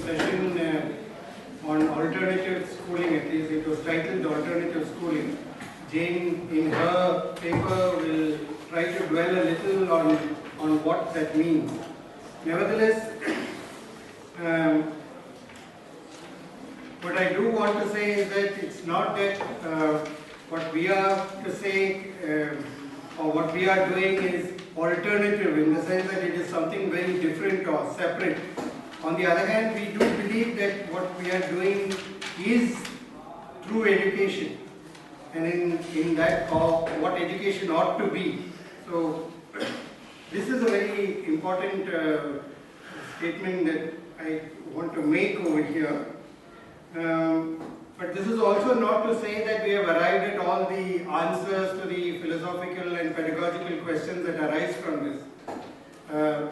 session on alternative schooling, at least it was titled Alternative Schooling. Jane, in her paper, will try to dwell a little on what that means. Nevertheless, what I do want to say is that it's not that what we are to say or what we are doing is alternative in the sense that it is something very different or separate. On the other hand, we do believe that what we are doing is true education, and in that what education ought to be. So this is a very important statement that I want to make over here. But this is also not to say that we have arrived at all the answers to the philosophical and pedagogical questions that arise from this.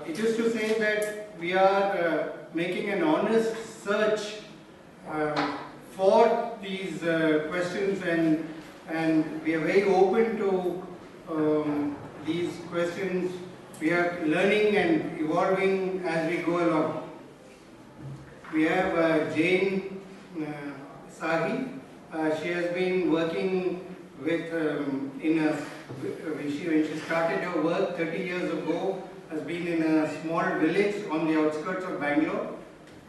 It is to say that we are making an honest search for these questions, and we are very open to these questions. We are learning and evolving as we go along. We have Jane Sahi. She has been working with, when she started her work 30 years ago, has been in a small village on the outskirts of Bangalore.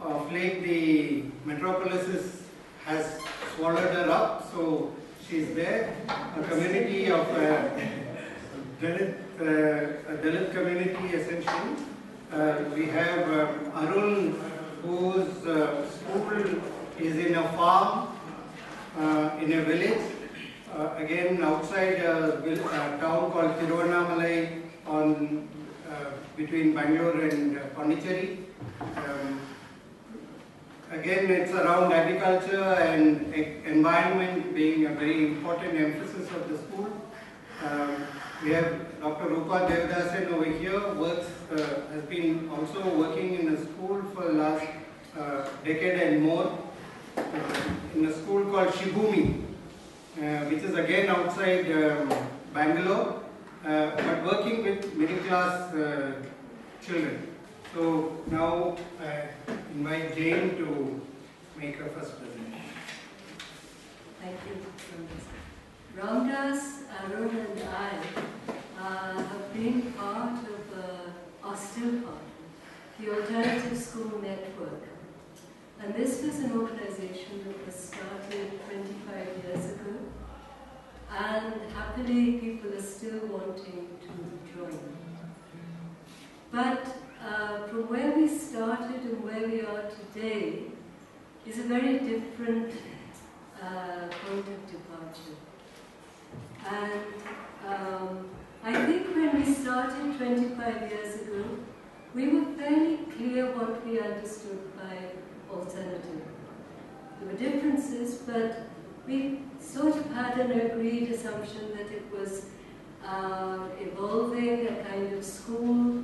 Of late, the metropolis has swallowed her up, so she's there. A community of Dalit community, essentially. We have Arun, whose school is in a farm, in a village, again outside a town called Tiruvannamalai between Bangalore and Pondicherry. Again, it's around agriculture and environment being a very important emphasis of the school. We have Dr. Roopa Devadasan over here, has been also working in a school for the last decade and more, in a school called Shibumi, which is again outside Bangalore, but working with middle class children. So now I invite Jane to make her first presentation. Thank you, Ramdas, Arun and I have been part of, are still part of, the Alternative School Network. And this was an organization that was started 25 years ago, and happily people are still wanting to join. But from where we started and where we are today is a very different point of departure. And I think when we started 25 years ago, we were fairly clear what we understood by alternative. There were differences, but we sort of had an agreed assumption that it was evolving a kind of school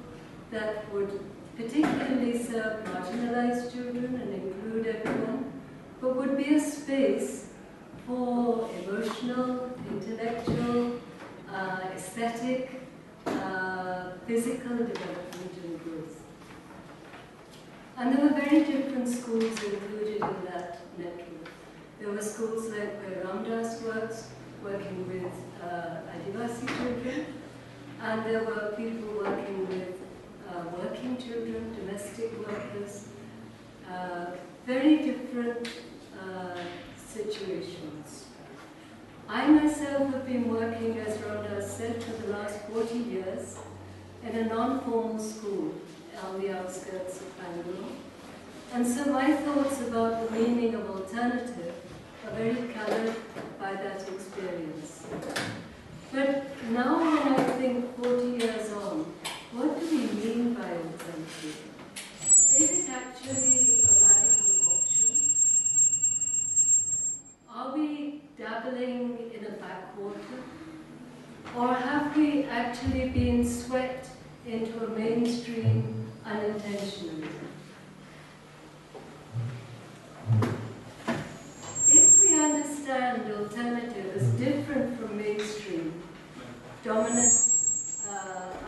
that would particularly serve marginalized children and include everyone, but would be a space for emotional, intellectual, aesthetic, physical development and growth. And there were very different schools included in that network. There were schools like where Ramdas works, working with Adivasi children, and there were people working with working children, domestic workers, very different situations. I myself have been working, as Ramdas said, for the last 40 years in a non-formal school on the outskirts of Bangalore. And so my thoughts about the meaning of alternative are very colored by that experience. But now when I think 40 years on, what do we mean by alternative? Is it actually a radical option? Are we dabbling in a backwater? Or have we actually been swept into a mainstream unintentionally? If we understand alternative as different from mainstream, dominant,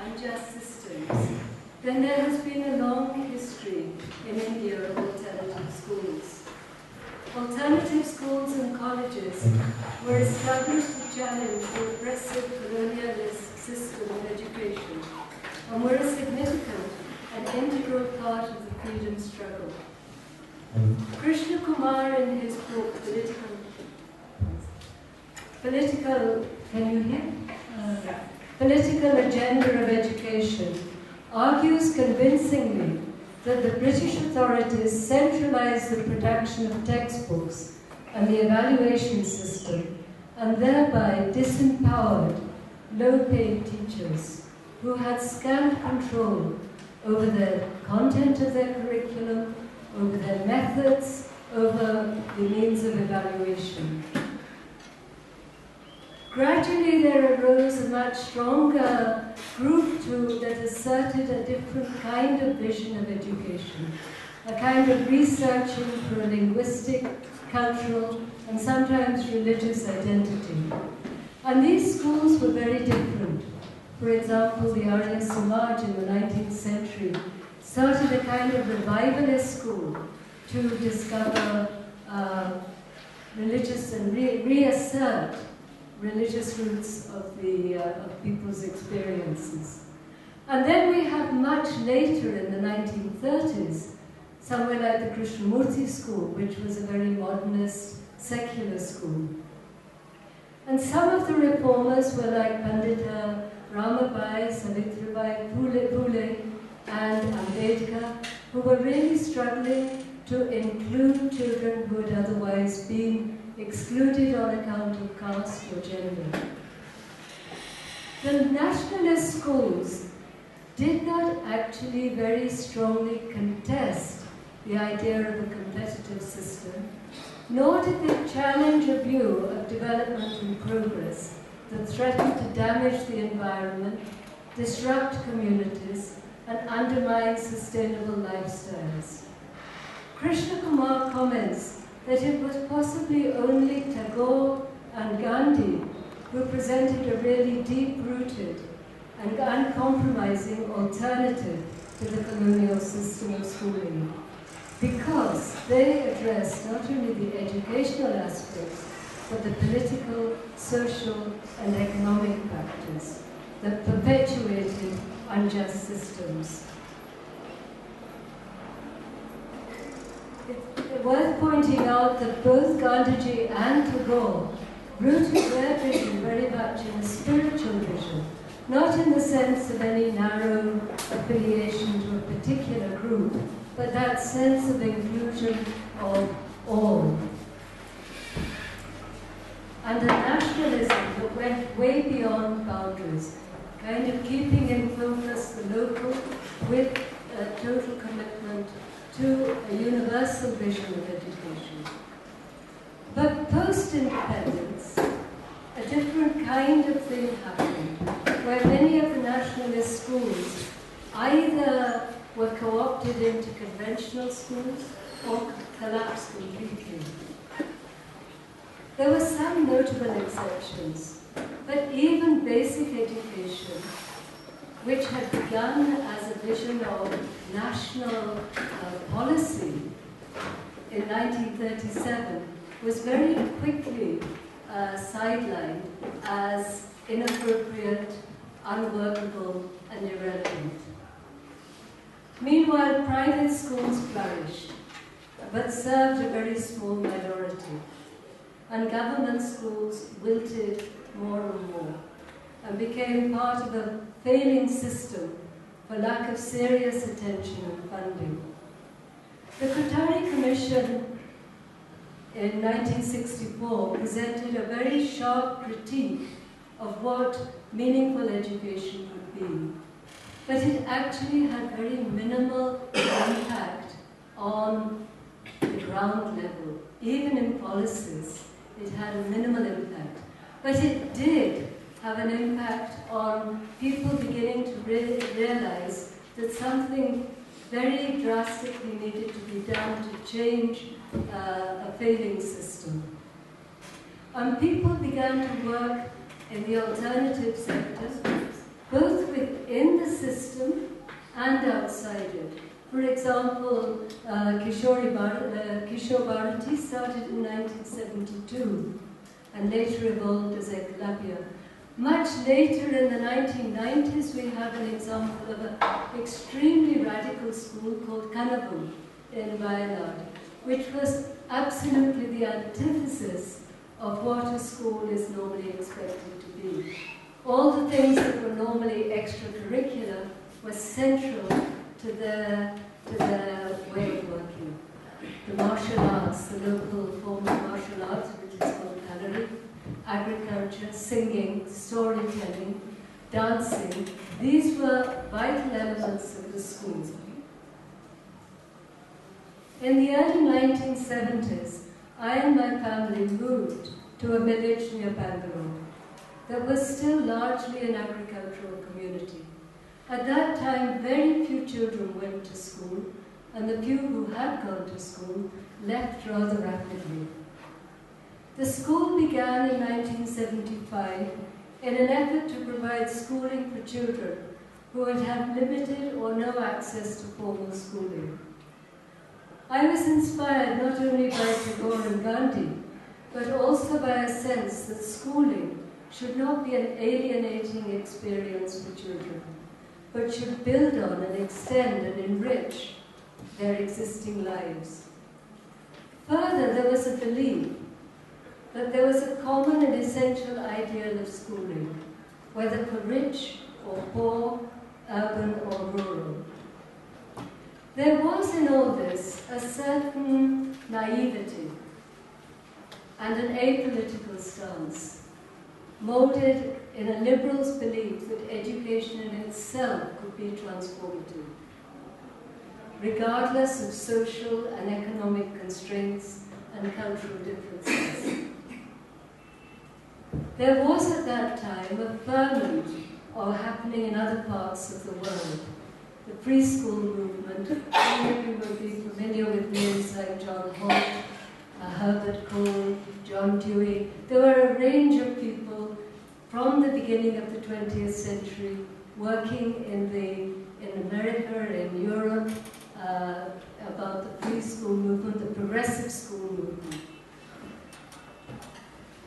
unjust systems, then there has been a long history in India of alternative schools. Alternative schools and colleges were established to challenge the oppressive colonialist system of education and were a significant and integral part of the freedom struggle. Krishna Kumar, in his book Political Agenda of Education, argues convincingly that the British authorities centralized the production of textbooks and the evaluation system and thereby disempowered low-paid teachers who had scant control over the content of their curriculum, over their methods, over the means of evaluation. Gradually there arose a much stronger group that asserted a different kind of vision of education, a kind of researching for a linguistic, cultural, and sometimes religious identity. And these schools were very different. For example, the Arya Samaj in the 19th century started a kind of revivalist school to discover religious and reassert religious roots of people's experiences. And then we have much later in the 1930s, somewhere like the Krishnamurti school, which was a very modernist, secular school. And some of the reformers were like Pandita Ramabai, Savitribai, Phule, and Ambedkar, who were really struggling to include children who had otherwise been excluded on account of caste or gender. The nationalist schools did not actually very strongly contest the idea of a competitive system, nor did they challenge a view of development and progress that threatened to damage the environment, disrupt communities, and undermine sustainable lifestyles. Krishna Kumar comments that it was possibly only Tagore and Gandhi who presented a really deep-rooted and uncompromising alternative to the colonial system of schooling, because they addressed not only the educational aspects, but the political, social, and economic factors that perpetuated unjust systems. It's worth pointing out that both Gandhiji and Tagore rooted their vision very much in a spiritual vision, not in the sense of any narrow affiliation to a particular group, but that sense of inclusion of all. And a nationalism that went way beyond boundaries, kind of keeping in focus the local with a total commitment to a universal vision of education. But post-independence, a different kind of thing happened, where many of the nationalist schools either were co-opted into conventional schools or collapsed completely. There were some notable exceptions, but even basic education, which had begun as a vision of national policy in 1937, was very quickly sidelined as inappropriate, unworkable, and irrelevant. Meanwhile, private schools flourished, but served a very small minority, and government schools wilted more and more, and became part of a failing system for lack of serious attention and funding. The Kothari Commission in 1964 presented a very sharp critique of what meaningful education could be. But it actually had very minimal impact on the ground level. Even in policies, it had a minimal impact. But it did have an impact on people beginning to realize that something very drastically needed to be done to change a failing system. And people began to work in the alternative sector, both within the system and outside it. For example, Kishore Bharati started in 1972 and later evolved as Eklavya. Much later in the 1990s, we have an example of an extremely radical school called Kanabum in Wayanad, which was absolutely the antithesis of what a school is normally expected to be. All the things that were normally extracurricular were central to their way of working. The martial arts, the local form of martial arts, which is called Kalari, agriculture, singing, storytelling, dancing, these were vital elements of the school. In the early 1970s, I and my family moved to a village near Bengaluru that was still largely an agricultural community. At that time, very few children went to school, and the few who had gone to school left rather rapidly. The school began in 1975 in an effort to provide schooling for children who had had limited or no access to formal schooling. I was inspired not only by Tagore and Gandhi, but also by a sense that schooling should not be an alienating experience for children, but should build on and extend and enrich their existing lives. Further, there was a belief that there was a common and essential ideal of schooling, whether for rich or poor, urban or rural. There was in all this a certain naivety and an apolitical stance, molded in a liberal's belief that education in itself could be transformative, regardless of social and economic constraints and cultural differences. There was at that time a ferment happening in other parts of the world. The preschool movement, many of you will be familiar with names like John Holt, Herbert Cole, John Dewey. There were a range of people from the beginning of the 20th century working in America, in Europe, about the preschool movement, the progressive school movement.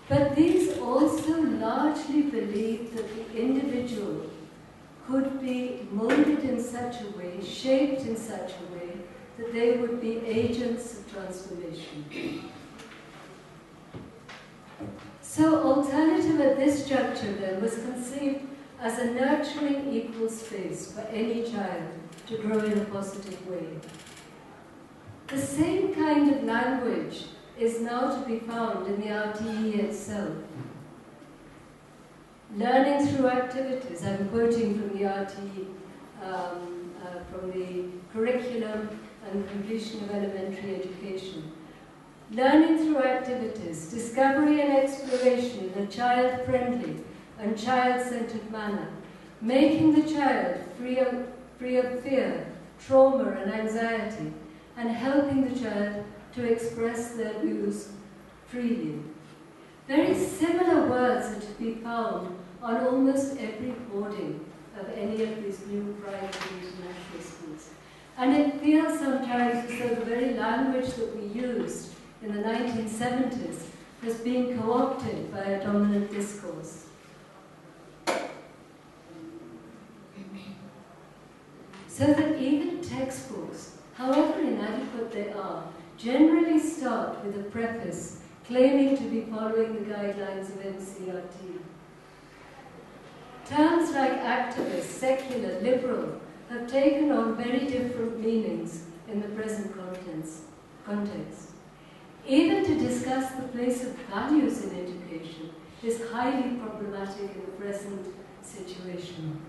But these also largely believed that the individual could be molded in such a way, shaped in such a way, that they would be agents of transformation. So alternative at this juncture then was conceived as a nurturing equal space for any child to grow in a positive way. The same kind of language is now to be found in the RTE itself. Learning through activities, I'm quoting from the RTE, from the curriculum and completion of elementary education. Learning through activities, discovery and exploration in a child-friendly and child-centered manner, making the child free of fear, trauma and anxiety, and helping the child to express their views freely. Very similar words are to be found on almost every boarding of any of these new private international schools. And it feels sometimes as though the very language that we used in the 1970s has been co-opted by a dominant discourse. So that even textbooks, however inadequate they are, generally start with a preface claiming to be following the guidelines of NCERT. Terms like activist, secular, liberal have taken on very different meanings in the present context. Even to discuss the place of values in education is highly problematic in the present situation.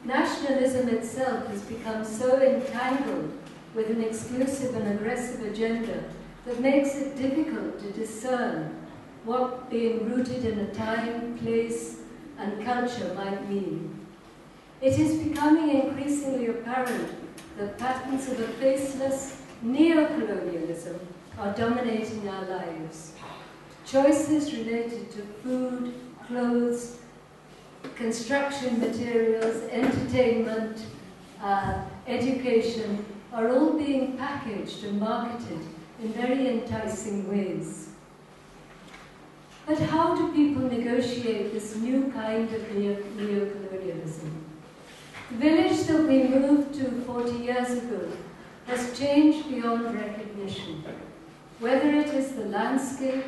Nationalism itself has become so entangled with an exclusive and aggressive agenda that makes it difficult to discern what being rooted in a time, place, and culture might mean. It is becoming increasingly apparent that patterns of a faceless neo-colonialism are dominating our lives. Choices related to food, clothes, construction materials, entertainment, education are all being packaged and marketed in very enticing ways. But how do people negotiate this new kind of neocolonialism? The village that we moved to 40 years ago has changed beyond recognition. Whether it is the landscape,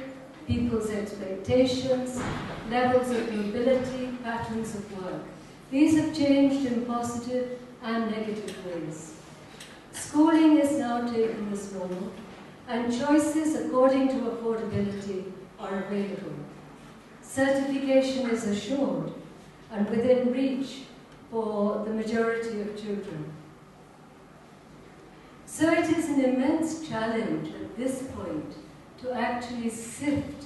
people's expectations, levels of mobility, patterns of work, these have changed in positive and negative ways. Schooling is now taken as normal, and choices according to affordability are available. Certification is assured and within reach for the majority of children. So it is an immense challenge at this point to actually sift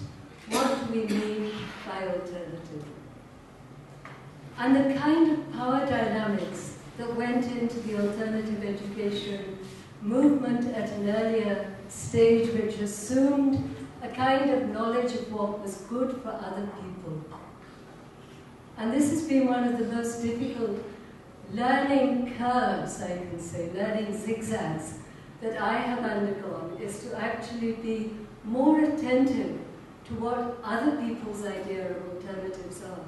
what we mean by alternative. And the kind of power dynamics that went into the alternative education movement at an earlier stage, which assumed a kind of knowledge of what was good for other people. And this has been one of the most difficult learning curves, I can say, learning zigzags that I have undergone, is to actually be more attentive to what other people's idea of alternatives are.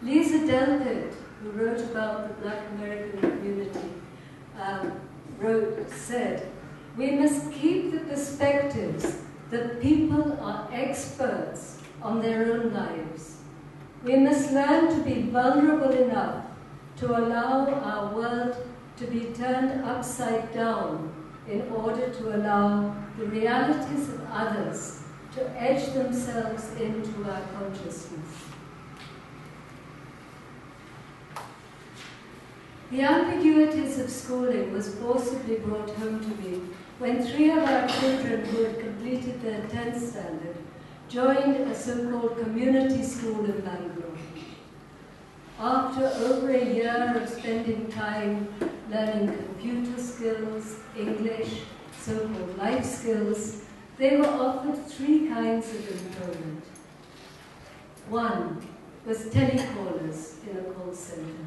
Lisa Delpit, who wrote about the Black American community, said, "We must keep the perspectives that people are experts on their own lives. We must learn to be vulnerable enough to allow our world to be turned upside down in order to allow the realities of others to edge themselves into our consciousness." The ambiguities of schooling was forcibly brought home to me when 3 of our children who had completed their 10th standard joined a so-called community school in Bengaluru. After over a year of spending time learning computer skills, English, so-called life skills, they were offered 3 kinds of employment. One was telecallers in a call center.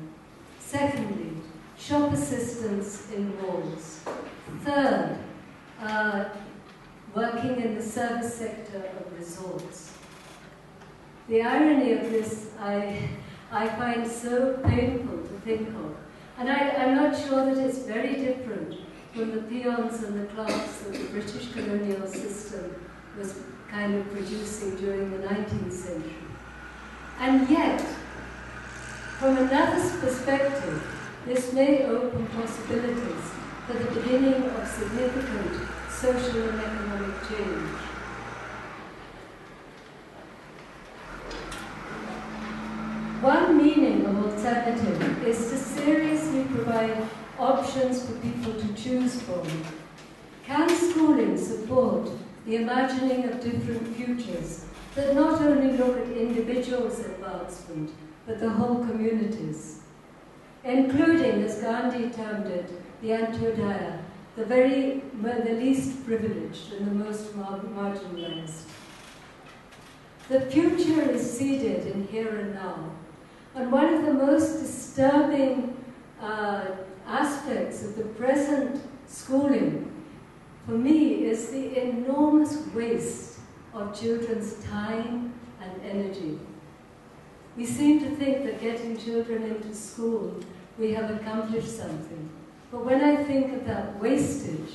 Secondly, shop assistants in malls. Third, working in the service sector of resorts. The irony of this I find so painful to think of. And I'm not sure that it's very different from the peons and the clerks that the British colonial system was kind of producing during the 19th century. And yet, from another perspective, this may open possibilities for the beginning of significant social and economic change. One meaning of alternative is to seriously provide options for people to choose from. Can schooling support the imagining of different futures that not only look at individuals' advancement, but the whole communities, including, as Gandhi termed it, the Antyodaya, the least privileged and the most marginalized. The future is seeded in here and now. And one of the most disturbing aspects of the present schooling, for me, is the enormous waste of children's time and energy. We seem to think that getting children into school, we have accomplished something. But when I think of that wastage,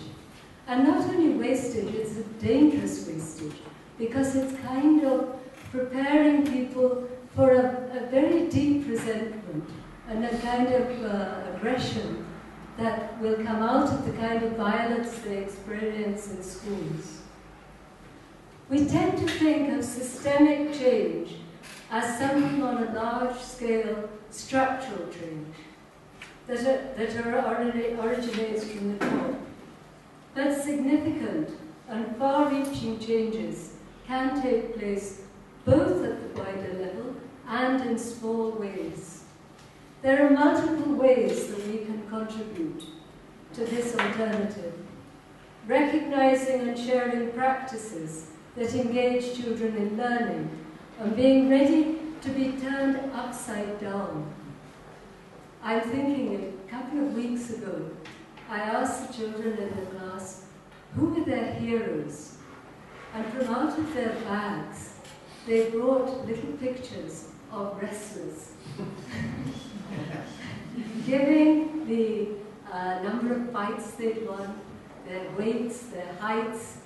and not only wastage, it's a dangerous wastage, because it's kind of preparing people for a very deep resentment and a kind of aggression that will come out of the kind of violence they experience in schools. We tend to think of systemic change as something on a large-scale structural change that originates from the top. But significant and far-reaching changes can take place both at the wider level and in small ways. There are multiple ways that we can contribute to this alternative, recognizing and sharing practices that engage children in learning, and being ready to be turned upside down. I'm thinking a couple of weeks ago, I asked the children in the class who were their heroes, and from out of their bags they brought little pictures of wrestlers giving the number of fights they'd won, their weights, their heights,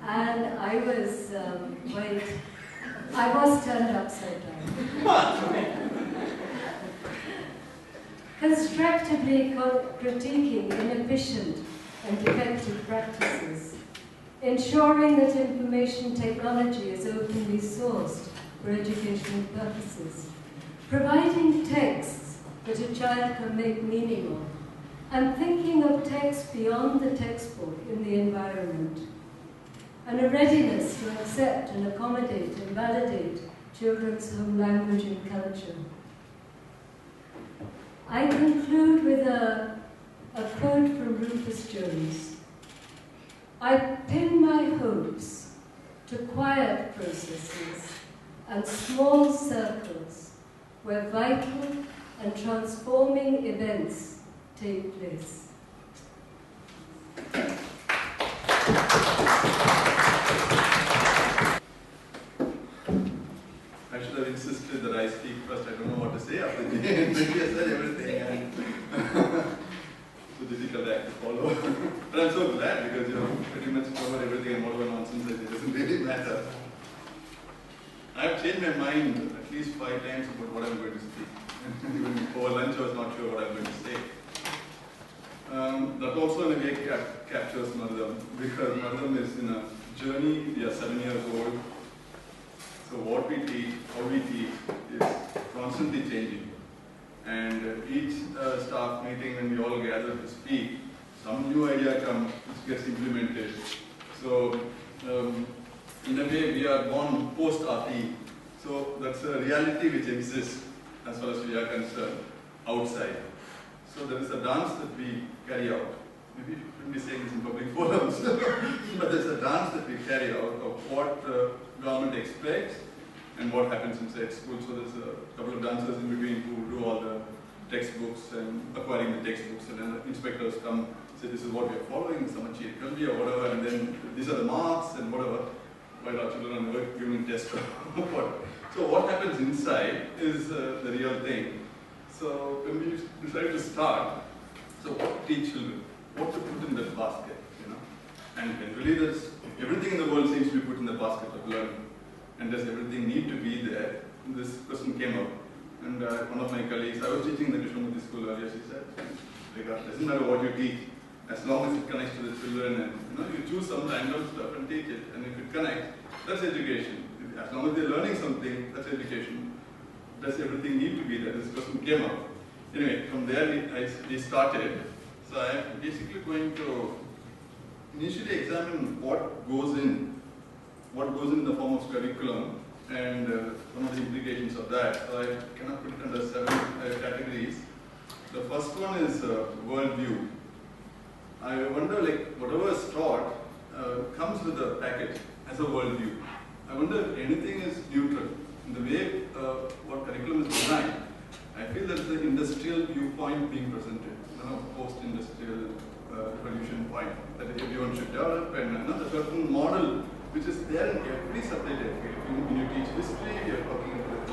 and I was turned upside down. Constructively critiquing inefficient and defective practices, ensuring that information technology is openly sourced for educational purposes, providing texts that a child can make meaning of, and thinking of text beyond the textbook in the environment, and a readiness to accept and accommodate and validate children's home language and culture. I conclude with a quote from Rufus Jones. I pin my hopes to quiet processes and small circles where vital and transforming events take place. I should have insisted that I speak first. I don't know what to say after the end. Maybe I said everything and so difficult act to follow. But I'm so glad because pretty much covered everything and whatever nonsense I did doesn't really matter. I've changed my mind at least 5 times about what I'm going to speak. Even over lunch I was not sure what I'm going to say. That also in a way captures Madham, because Madham is in a journey. We are 7 years old. So what we teach, how we teach is constantly changing. And each staff meeting when we all gather to speak, some new idea comes which gets implemented. So in a way we are born post-RT. So that's a reality which exists as far as we are concerned outside. So there is a dance that we carry out. Maybe we shouldn't be saying this in public forums, but there's a dance that we carry out of what government expects and what happens inside school. So there's a couple of dancers in between who do all the textbooks and acquiring the textbooks, and then the inspectors come, say this is what we are following, Samachi, it can be or whatever, and then these are the marks and whatever, while our children are never given test or whatever. So what happens inside is the real thing. So when we decided to start, so what to teach children, what to put in that basket, and really there's everything in the world seems to be put in the basket of learning. And does everything need to be there? This question came up. And one of my colleagues, I was teaching in the Krishnamurti school earlier, she said, it doesn't matter what you teach, as long as it connects to the children and you choose some random stuff and teach it. And if it connects, that's education. As long as they're learning something, that's education. Does everything need to be there? This question came up. Anyway, from there we started. So I'm basically going to initially examine what goes in the form of curriculum and some of the implications of that. So I cannot put it under 7 categories. The first one is worldview. I wonder, whatever is taught comes with a package as a worldview. I wonder if anything is neutral. In the way what curriculum is designed, I feel that the industrial viewpoint being presented, post-industrial revolution point, that everyone should develop, and another certain model which is there in every subject I feel. When you teach history, you're talking about the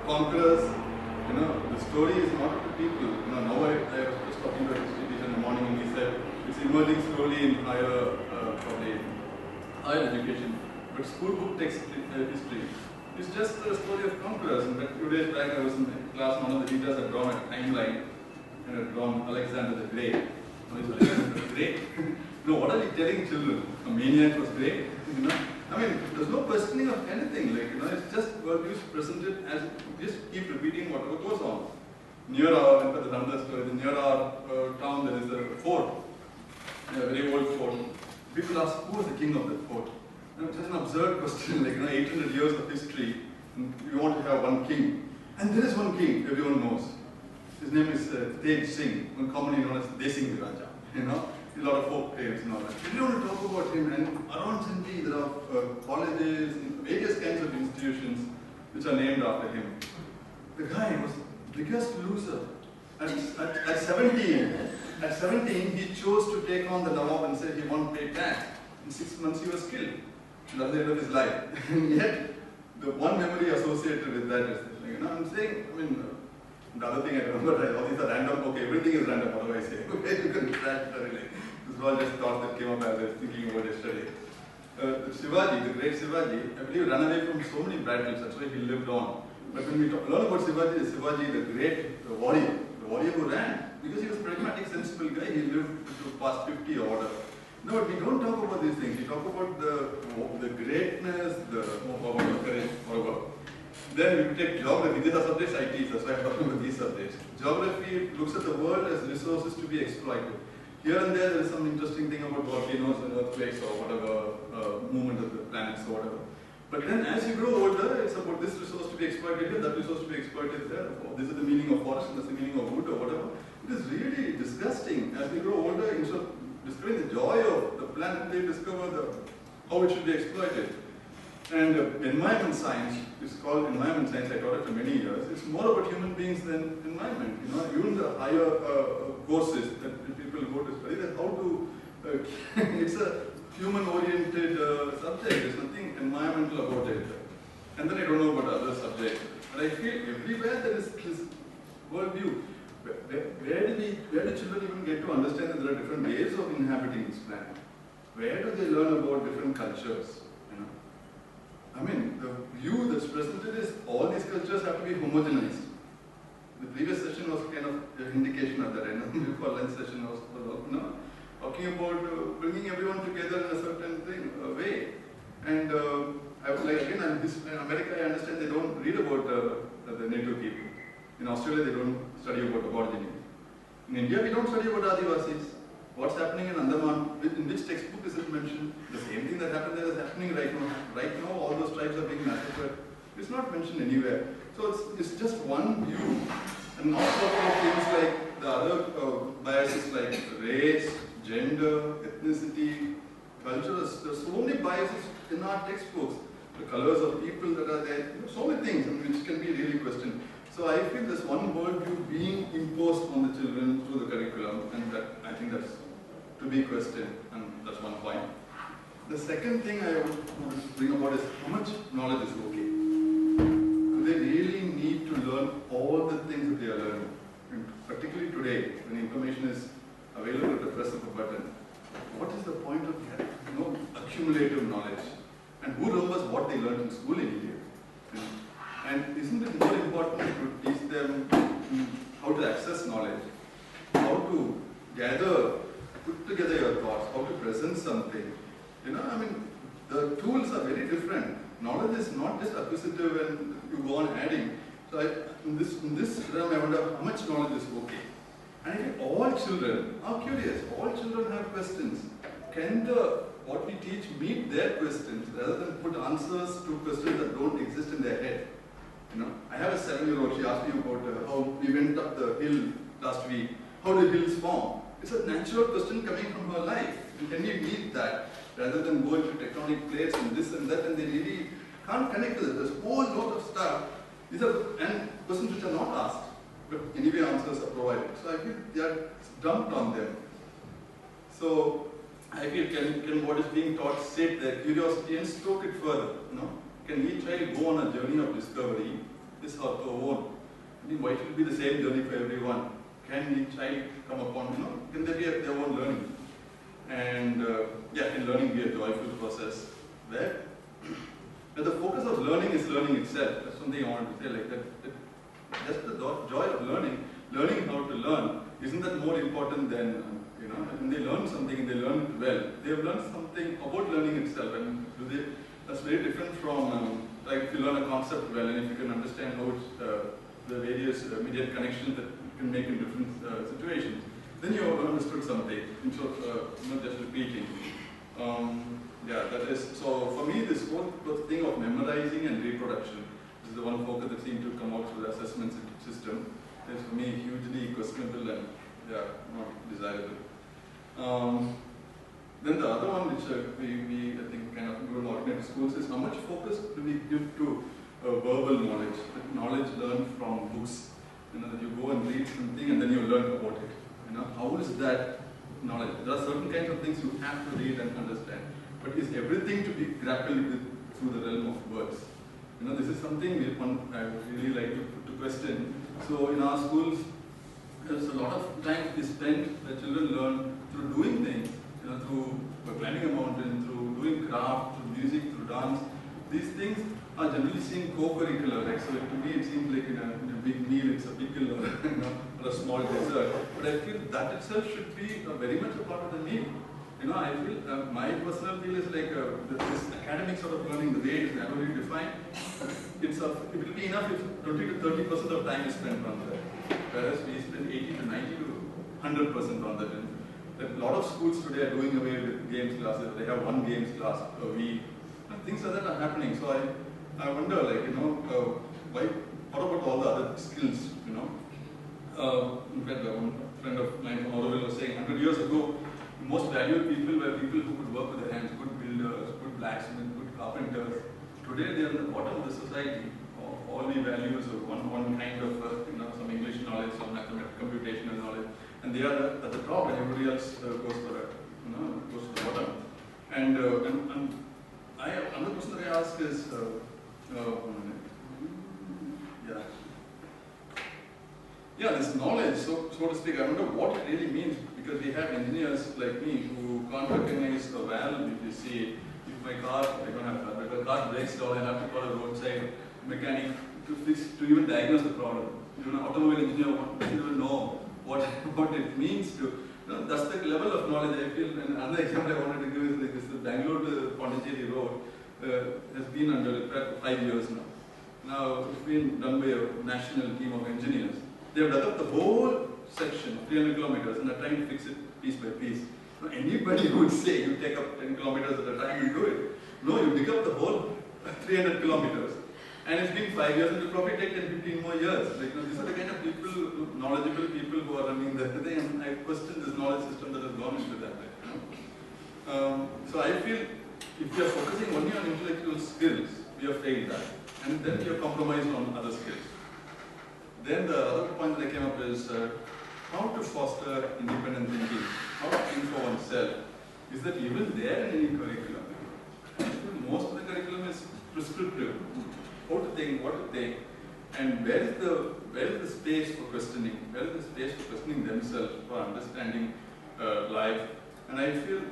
conquerors. The story is not the people. Now I was talking to a history teacher in the morning, and he said it's emerging slowly in higher education. But school book text history is just a story of conquerors. In fact, 2 days back I was in class, one of the teachers had drawn a timeline and had drawn Alexander the Great. Is Alexander the Great? What are we telling children? A maniac was great? There's no questioning of anything. It's just worldviews presented as just keep repeating whatever goes on. Near our, the Ramdas story, near our town there is a fort, a very old fort. People ask, who was the king of that fort? It's just an absurd question, 800 years of history, and you want to have one king. And there is one king everyone knows. His name is Tej Singh, commonly known as Desing Raja. A lot of folk tales and all that. We don't want to talk about him, and around Sindhi there are colleges, various kinds of institutions which are named after him. The guy was the biggest loser. At 17, he chose to take on the Nawab and said he won't pay tax. In 6 months he was killed. That's the end of his life. And yet, the one memory associated with that is, I'm saying, the other thing I remember, all these are random, okay, everything is random, what do I say? Okay, you can track the relay. This was all just thoughts that came up as I was thinking about yesterday. Shivaji, the great Shivaji, I believe ran away from so many battles, that's why he lived on. But when we learn about Shivaji, the great the warrior who ran, because he was a pragmatic, sensible guy, he lived to past 50 or whatever. No, but we don't talk about these things. We talk about the greatness, the courage, whatever. Then we take geography. These are subjects I teach, that's why I'm talking about these subjects. Geography looks at the world as resources to be exploited. Here and there is some interesting thing about volcanoes and earthquakes or whatever, movement of the planets or whatever. But then as you grow older, it's about this resource to be exploited here, that resource to be exploited there. This is the meaning of forest, and that's the meaning of wood or whatever. It is really disgusting. As we grow older, instead of discovering the joy of the planet, they discover how it should be exploited. And environment science is called environment science. I taught it for many years. It's more about human beings than environment. Even the higher courses that people go to study, that how to. It's a human-oriented subject. There's nothing environmental about it. And then I don't know about other subjects. But I feel everywhere there is this worldview. Where do children even get to understand that there are different ways of inhabiting this planet? Where do they learn about different cultures? The view that's presented is all these cultures have to be homogenized. The previous session was kind of an indication of that. I know before lunch session was talking about bringing everyone together in a certain way. And I would like, again, in America, I understand they don't read about the native people. In Australia, they don't study about Aborigines. In India, we don't study about Adivasis. What's happening in Andaman, in which textbook is it mentioned? The same thing that happened there is happening right now. Right now, all those tribes are being massacred. It's not mentioned anywhere. So it's just one view. And not talk about things like the other biases like race, gender, ethnicity, cultures. There's so many biases in our textbooks. The colors of people that are there, so many things which can be really questioned. So I feel there's one worldview being imposed on the children through the curriculum, and that I think that's to be questioned, and that's one point. The second thing I want to bring about is how much knowledge is okay. Do they really need to learn all the things that they are learning? And particularly today, when information is available at the press of a button, what is the point of accumulative knowledge? And who remembers what they learned in school anyway? And isn't it more important to teach them how to access knowledge, how to gather, put together your thoughts, how to present something? The tools are very different. Knowledge is not just acquisitive and you go on adding. So in this realm, I wonder how much knowledge is okay. And I think all children are curious. All children have questions. Can what we teach meet their questions rather than put answers to questions that don't exist in their head? I have a 7-year-old, she asked me about how we went up the hill last week. How do hills form? It's a natural question coming from her life. And can we meet that rather than go into tectonic plates and this and that, and they really can't connect with it. There's a whole lot of stuff. These are questions which are not asked, but anyway answers are provided. So I feel they are dumped on them. So I feel can what is being taught sate their curiosity and stoke it further? Can each child go on a journey of discovery, this her own? Why should it be the same journey for everyone? Can each child come upon, can they be their own learning? And can learning be a joyful process? Where the focus of learning is learning itself. That's something I want to say like that. Just the joy of learning how to learn, isn't that more important than, when they learn something and they learn it well, they have learned something about learning itself. And that's very different from, like if you learn a concept well and if you can understand how the various immediate connections that you can make in different situations, then you have understood something instead of not just repeating. That is, so for me this whole thing of memorizing and reproduction, this is the one focus that seemed to come out through the assessment system, is for me hugely questionable and not desirable. Then the other one which we I think kind of do in alternative schools is how much focus do we give to verbal knowledge, that knowledge learned from books. That you go and read something and then you learn about it. How is that knowledge? There are certain kinds of things you have to read and understand. But is everything to be grappled with through the realm of words? This is something I would really like to put to question. So in our schools, there's a lot of time is spent, the children learn through doing things, through climbing a mountain, through doing craft, through music, through dance. These things are generally seen co-curricular. So to me it seems like in a big meal it's a pickle or a small dessert. But I feel that itself should be very much a part of the meal. I feel, my personal feel is like this academic sort of learning, the way it is narrowly defined, it will be enough if 20 to 30% of time is spent on that. Whereas we spend 80 to 90 to 100% on that. And a lot of schools today are doing away with games classes. They have one games class a week. And things like that are happening. So I wonder, what about all the other skills, In fact, one friend of mine from Arun was saying 100 years ago, the most valued people were people who could work with their hands, good builders, good blacksmiths, good carpenters. Today they are at the bottom of the society. All we value is one kind of, some English knowledge, some mathematical, computational knowledge, and they are at the top, and everybody else goes to the bottom. And another question that I ask is, this knowledge, so to speak, I wonder what it really means, because we have engineers like me who can't recognize a valve if you see it. If my car, I don't have a car, but if a car breaks down, I have to call a roadside mechanic to even diagnose the problem. An automobile engineer doesn't even know what it means to. That's the level of knowledge I feel. And another example I wanted to give is like this: the Bengaluru to Pondicherry road has been under repair for 5 years now. Now it's been done by a national team of engineers. They have dug up the whole section, 300 kilometers, and are trying to fix it piece by piece. Now, anybody would say you take up 10 kilometers at a time and do it. No, you dig up the whole 300 kilometers. And it's been 5 years, and it will probably take 10, 15 more years. These are the kind of people, knowledgeable people who are running the thing, and I question this knowledge system that has gone into that way. So I feel if we are focusing only on intellectual skills, we have failed that. And then we have compromised on other skills. Then the other point that I came up is how to foster independent thinking, how to think for oneself. Is that even there in any curriculum? I feel most of the curriculum is prescriptive. How to think, what to think, and where is the space for questioning? Where is the space for questioning themselves, for understanding life? And I feel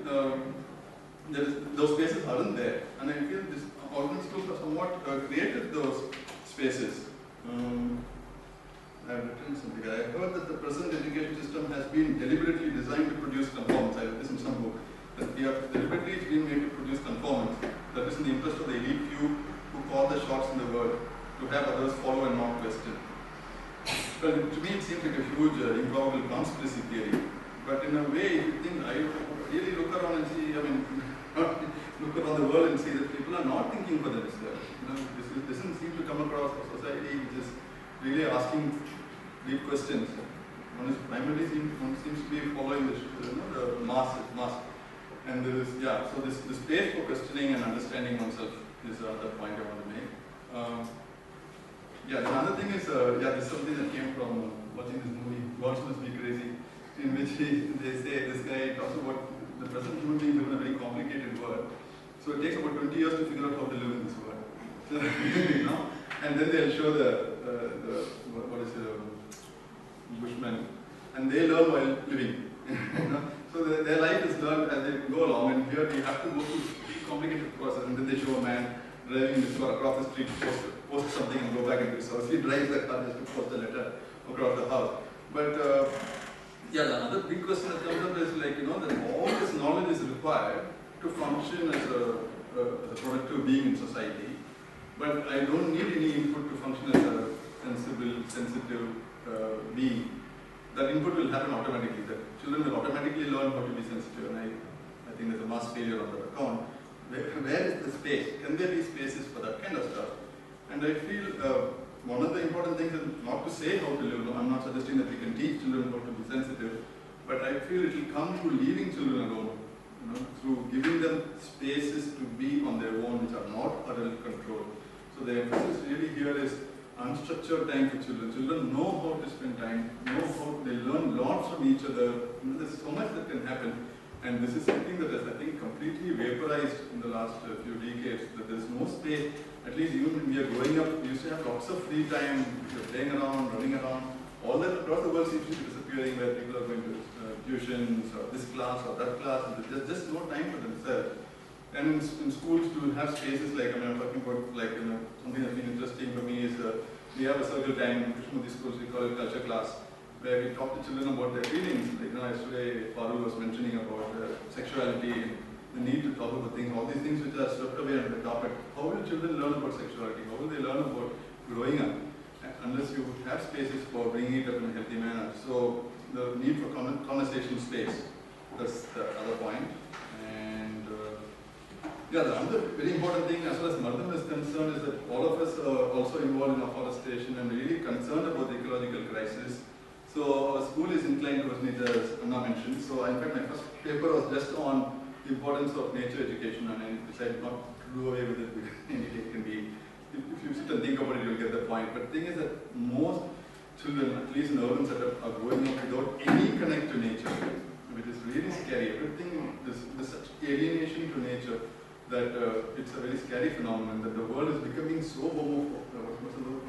those spaces aren't there. And I feel this organic schools have somewhat created those spaces. I have written something. I heard that the present education system has been deliberately designed to produce conformance. I read this in some book. That we have deliberately been made to produce conformance. That is in the interest of the elite few who call the shots in the world, to have others follow and not question. Well, to me it seems like a huge improbable conspiracy theory. But in a way, if you think, I really look around and see, look around the world and see that people are not thinking for themselves. This doesn't seem to come across a society which is really asking deep questions. One seems to be following the mass. And there is, so this space for questioning and understanding oneself is the point I want to make. The other thing is, this is something that came from watching this movie, God Must Be Crazy, in which they say this guy talks about the present human being live in a very complicated world. So it takes about 20 years to figure out how to live in this world. And then they'll show the Bushmen, and they learn while living. So their life is learned as they go along, and here we have to go through a complicated process, and then they show a man driving his car across the street to post something and go back into his house. He drives the car just to post a letter across the house. But the another big question that comes up is that all this knowledge is required to function as a productive being in society. But I don't need any input to function as a sensitive being. That input will happen automatically. That children will automatically learn how to be sensitive, and I think there's a mass failure on that account. Where is the space? Can there be spaces for that kind of stuff? And I feel one of the important things is not to say how to live. I'm not suggesting that we can teach children how to be sensitive, but I feel it will come through leaving children alone, through giving them spaces to be on their own, which are not adult controlled. So So the emphasis really here is unstructured time for children. Children know how to spend time, know how they learn lots from each other. There's so much that can happen. And this is something that has, I think, completely vaporized in the last few decades. That there's no space, at least even when we are growing up, we used to have lots of free time. We are playing around, running around. All that across the world seems to be disappearing, where people are going to tuitions or this class or that class. And there's just no time for themselves. And in schools to have spaces like, I'm talking about like, something that's been interesting for me is we have a circle time in Krishnamurti schools, we call it culture class, where we talk to children about their feelings. Like, yesterday Arun was mentioning about sexuality and the need to talk about things, all these things which are swept away under the carpet. How will children learn about sexuality? How will they learn about growing up? Unless you have spaces for bringing it up in a healthy manner. So the need for conversation space, that's the other point. And yeah, the other very important thing as far as Mardam is concerned is that all of us are also involved in afforestation and really concerned about the ecological crisis. So our school is inclined towards nature, as Anna mentioned. So in fact my first paper was just on the importance of nature education, and I decided not to do away with it because it can be, if you sit and think about it, you'll get the point. But the thing is that most children, at least in urban setup, are growing up without any connect to nature, which is really scary. Everything, there's such alienation to nature that it's a very scary phenomenon, that the world is becoming so what's the word?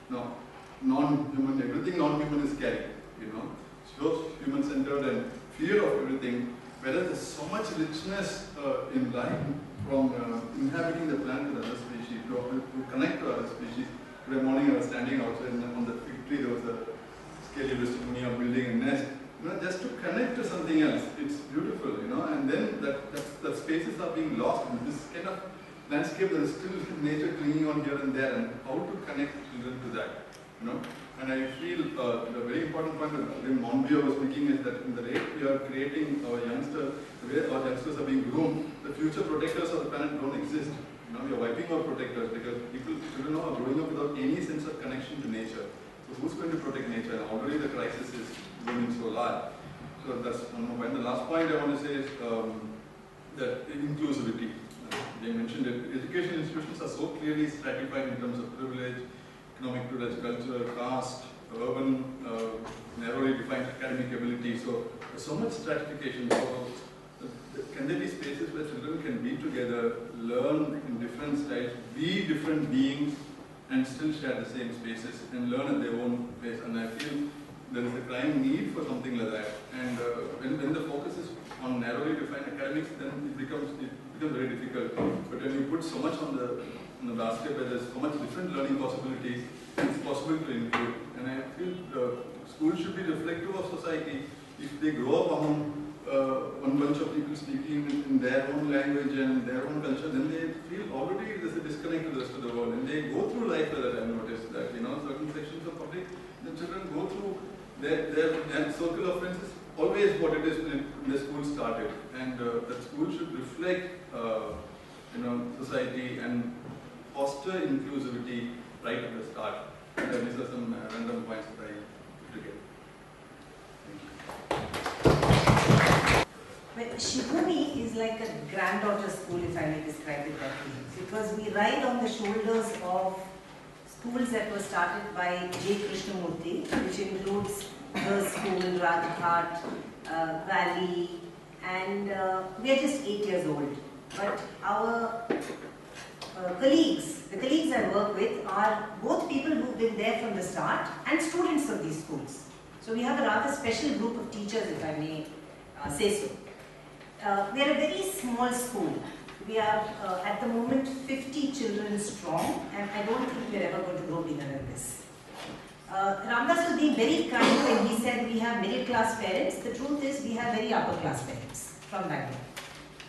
No, non-human, everything non-human is scary, so human-centered and fear of everything, whereas there's so much richness in life from inhabiting the planet with other species, to connect to other species. Today morning I was standing outside on the fig tree, there was a scaly me of building a nest. Just to connect to something else, it's beautiful, and then that spaces are being lost in this kind of landscape. There is still nature clinging on here and there, and how to connect children to that, And I feel the very important point that Monvia was making is that in the rate we are creating our youngsters, the way our youngsters are being groomed, the future protectors of the planet don't exist. We are wiping out protectors because children are growing up without any sense of connection to nature. So who's going to protect nature? And already the crisis is looming so large. So that's one more point. The last point I want to say is that inclusivity. They mentioned it. Education institutions are so clearly stratified in terms of privilege, economic privilege, culture, caste, urban, narrowly defined academic ability. So there's so much stratification. So can there be spaces where children can be together, learn in different styles, be different beings, and still share the same spaces and learn at their own pace? And I feel there is a crying need for something like that. And when the focus is on narrowly defined academics, then it becomes very difficult. But when you put so much on the basket where there's so much different learning possibilities, it's possible to include. And I feel schools should be reflective of society. If they grow up among one bunch of people speaking in their own language and their own culture, then they feel already there's a disconnect to the rest of the world. And they go through life like that. I've noticed that, certain sections of public, the children go through their circle of friends is always what it is when the school started. And that school should reflect, society and foster inclusivity right at the start. And these are some random points that I put together. Well, Shibumi is like a granddaughter school, if I may describe it that way, because we ride on the shoulders of schools that were started by J. Krishnamurti, which includes the school, Rajghat, Valley, and we are just 8 years old. But our colleagues, the colleagues I work with, are both people who've been there from the start and students of these schools. So we have a rather special group of teachers, if I may say so. We are a very small school. We are at the moment 50 children strong, and I don't think we are ever going to grow bigger than this. Ramdas was being very kind when he said we have middle class parents. The truth is we have very upper class parents from Bangalore.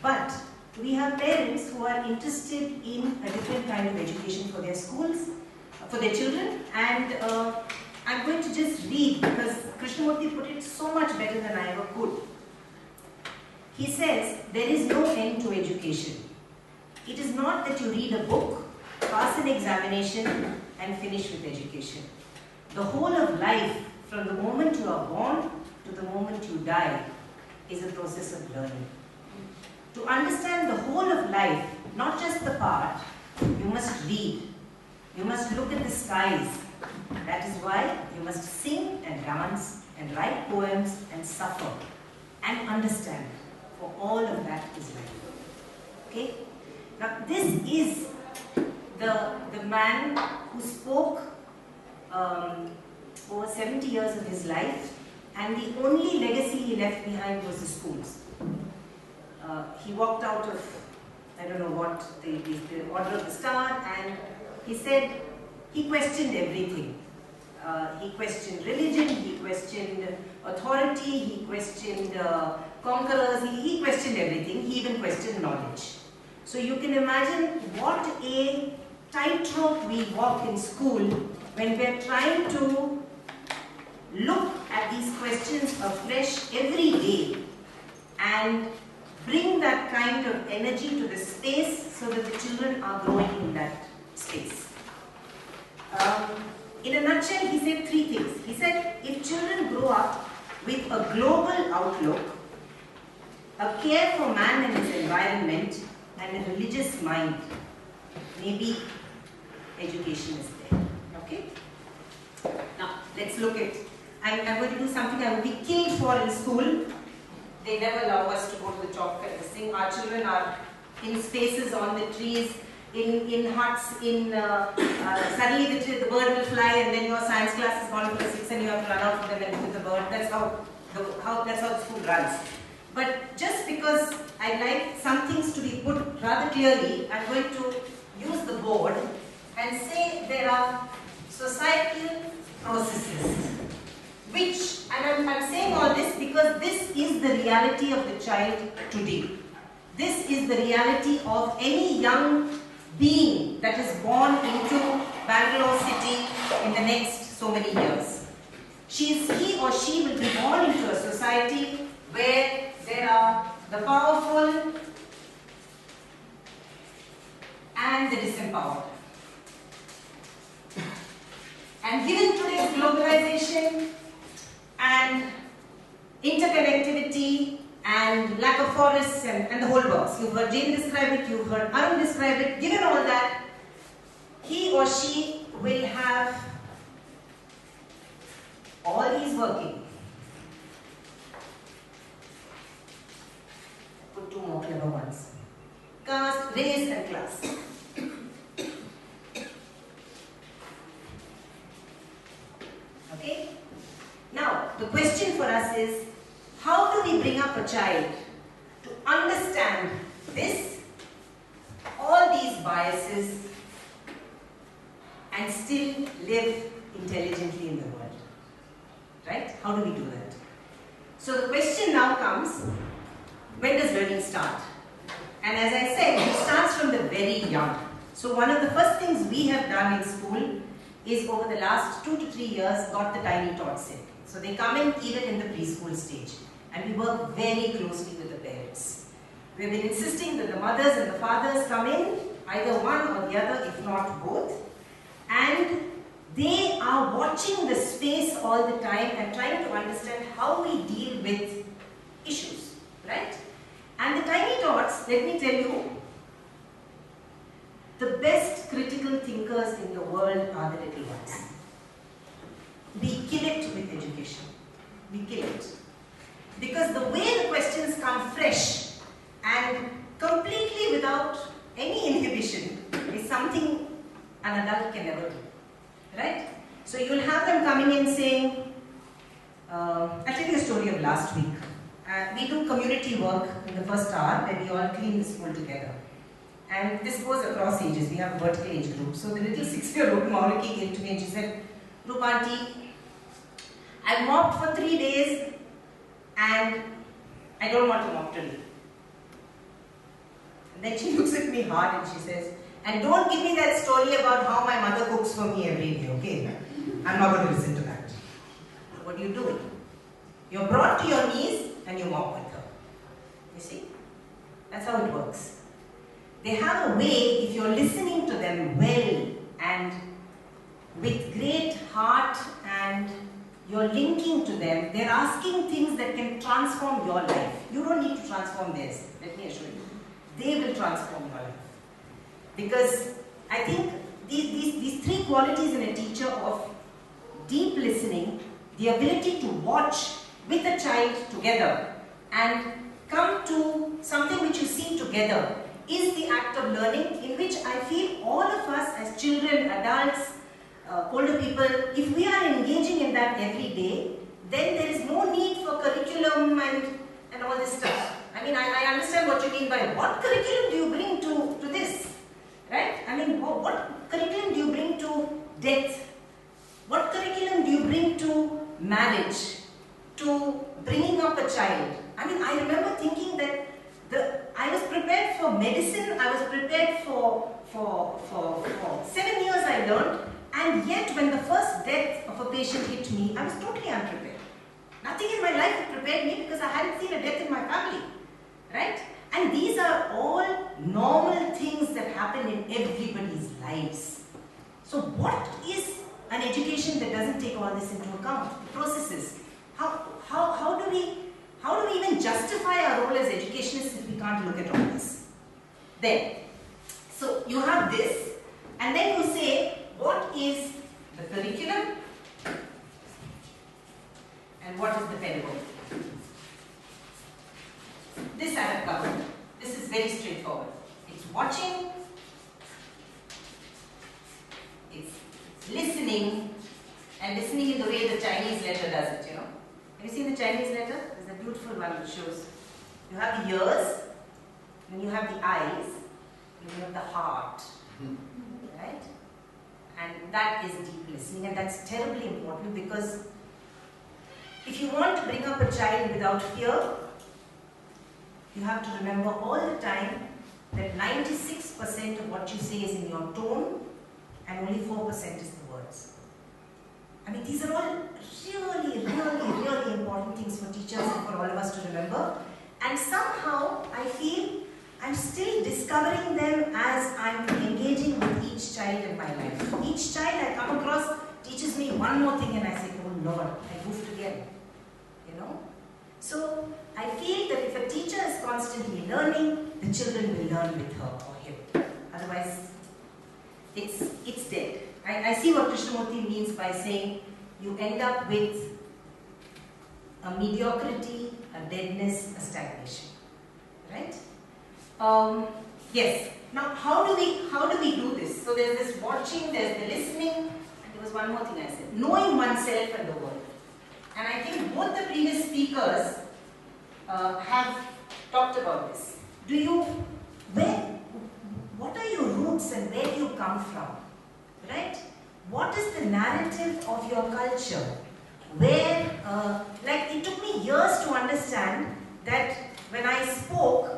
But we have parents who are interested in a different kind of education for their schools, for their children, and I'm going to just read because Krishnamurti put it so much better than I ever could. He says, there is no end to education. It is not that you read a book, pass an examination and finish with education. The whole of life, from the moment you are born to the moment you die, is a process of learning. To understand the whole of life, not just the part, you must read, You must look at the skies. That is why you must sing and dance and write poems and suffer and understand. For all of that is life. Okay? Now this is the man who spoke over 70 years of his life, and the only legacy he left behind was the schools. He walked out of, I don't know what, the Order of the Star, and he said he questioned everything. He questioned religion, he questioned authority, he questioned conquerors, he questioned everything, he even questioned knowledge. So you can imagine what a tightrope we walk in school when we are trying to look at these questions afresh every day and bring that kind of energy to the space so that the children are growing in that space. In a nutshell, he said 3 things. He said, if children grow up with a global outlook, a care for man and his environment, and a religious mind, maybe education is there. Okay? Now, let's look at, I'm going to do something I would be killed for in school. They never allow us to go to the chalk and sing. Our children are in spaces on the trees, in huts, suddenly the bird will fly, and then your science class is gone for 6 and you have to run out for them and look at the bird. That's how the school runs. But just because I like some things to be put rather clearly, I'm going to use the board and say there are societal processes which, and I'm saying all this because this is the reality of the child today. This is the reality of any young being that is born into Bangalore city in the next so many years. He or she will be born into a society where there are the powerful and the disempowered. And given today's globalization and interconnectivity and lack of forests and the whole box, you've heard Jane describe it, you've heard Arun describe it, given all that, he or she will have all these working. Put 2 more clever ones. Caste, race and class. Okay? Now, the question for us is, how do we bring up a child to understand this, all these biases, and still live intelligently in the world? Right? How do we do that? So the question now comes, when does learning start? And as I said, it starts from the very young. So one of the first things we have done in school is over the last 2 to 3 years got the tiny tots in. So they come in even in the preschool stage. And we work very closely with the parents. We've been insisting that the mothers and the fathers come in, either one or the other, if not both. And they are watching the space all the time and trying to understand how we deal with issues, right? And the tiny tots, let me tell you, the best critical thinkers in the world are the little ones. We kill it with education. We kill it. Because the way the questions come fresh and completely without any inhibition is something an adult can never do. Right? So you'll have them coming in saying, I'll tell you a story of last week. We do community work in the first hour where we all clean the school together. And this goes across ages. We have a vertical age group. So the little 6-year-old Mauriki came to me and she said, Roopa auntie, I mopped for 3 days and I don't want to mop today. And then she looks at me hard and she says, and don't give me that story about how my mother cooks for me every day, okay? I'm not going to listen to that. What do you do? You're brought to your knees and you mop with her. You see? That's how it works. They have a way, if you're listening to them well and with great heart and you're linking to them, they're asking things that can transform your life. You don't need to transform theirs, let me assure you. They will transform your life. Because I think these three qualities in a teacher of deep listening, the ability to watch with a child together and come to something which you see together is the act of learning, in which I feel all of us as children, adults, older people, if we are engaging in that every day, then there is no need for curriculum and all this stuff. I mean, I understand what you mean by what curriculum do you bring to this, right? I mean, what curriculum do you bring to death? What curriculum do you bring to marriage, to bringing up a child? I mean, I remember thinking that I was prepared for medicine, I was prepared for 7 years I learned, and yet when the first death of a patient hit me, I was totally unprepared. Nothing in my life had prepared me because I hadn't seen a death in my family, right? And these are all normal things that happen in everybody's lives. So what is an education that doesn't take all this into account? The processes. How do we even justify our role as educationists if we can't look at all this? Then, so you have this, and then you say, what is the curriculum and what is the pedagogy? This I have covered. This is very straightforward. It's watching, it's listening, and listening in the way the Chinese letter does it, you know. Have you seen the Chinese letter? There's a beautiful one which shows you have the ears, then you have the eyes, then you have the heart, right? And that is deep listening, and that's terribly important, because if you want to bring up a child without fear, you have to remember all the time that 96% of what you say is in your tone and only 4% is the words. I mean, these are all really important things for teachers and for all of us to remember. And somehow, I feel I'm still discovering them as I'm engaging with each child in my life. Each child I come across teaches me one more thing and I say, oh Lord, I goofed again. You know? So, I feel that if a teacher is constantly learning, the children will learn with her or him. Otherwise, it's dead. I see what Krishnamurti means by saying you end up with a mediocrity, a deadness, a stagnation. Right? Yes. Now, how do we do this? So there's this watching, there's the listening, and there was one more thing I said: knowing oneself and the world. And I think both the previous speakers have talked about this. What are your roots and where do you come from? Right? What is the narrative of your culture? Where, like it took me years to understand that when I spoke